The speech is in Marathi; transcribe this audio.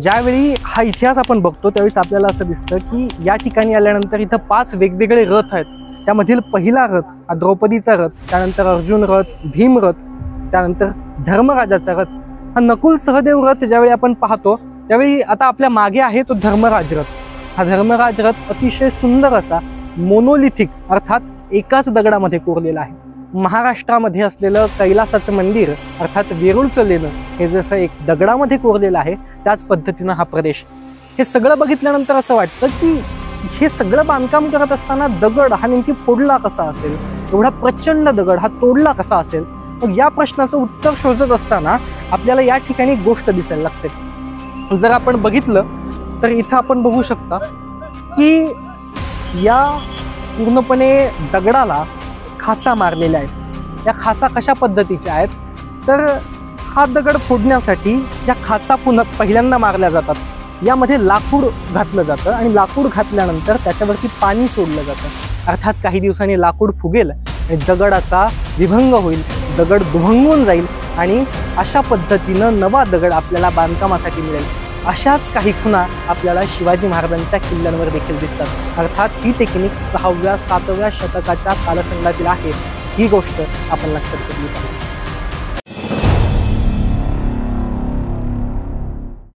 ज्यावेळी हा इतिहास आपण बघतो त्यावेळेस आपल्याला असं दिसतं की या ठिकाणी आल्यानंतर इथं 5 वेगवेगळे रथ आहेत. त्यामधील पहिला रथ हा द्रौपदीचा रथ, त्यानंतर अर्जुन रथ, भीम रथ, त्यानंतर धर्मराजाचा रथ, हा नकुल सहदेव रथ ज्यावेळी आपण पाहतो त्यावेळी आता आपल्या मागे आहे तो धर्मराज रथ. हा धर्मराज रथ अतिशय सुंदर असा मोनोलिथिक अर्थात एकाच दगडामध्ये कोरलेला आहे. महाराष्ट्रामध्ये असलेलं कैलासाचं मंदिर अर्थात वेरूळचं लेणं हे जसं एक दगडामध्ये कोरलेलं आहे त्याच पद्धतीनं हा प्रदेश. हे सगळं बघितल्यानंतर असं वाटतं की हे सगळं बांधकाम करत असताना दगड हा नेमकी फोडला कसा असेल, एवढा प्रचंड दगड हा तोडला कसा असेल. मग या प्रश्नाचं उत्तर शोधत असताना आपल्याला या ठिकाणी गोष्ट दिसायला लागते. जर आपण बघितलं तर इथं आपण बघू शकता की या पूर्णपणे दगडाला खाचा मारलेल्या आहेत. या खाचा कशा पद्धतीच्या आहेत तर हा दगड फोडण्यासाठी या खाचा पुन्हा पहिल्यांदा मारल्या जातात. यामध्ये लाकूड घातलं जातं आणि लाकूड घातल्यानंतर त्याच्यावरती पाणी सोडलं जातं. अर्थात काही दिवसांनी लाकूड फुगेल आणि दगडाचा विभंग होईल, दगड दुभंगून जाईल आणि अशा पद्धतीनं नवा दगड आपल्याला बांधकामासाठी मिळेल. अशाच काही खुणा आपल्याला शिवाजी महाराजांच्या किल्ल्यांवर देखील दिसतात. अर्थात ही टेक्निक 6व्या 7व्या शतकाच्या कालखंडातील आहे. ही गोष्ट आपण लक्षात घेतली पाहिजे.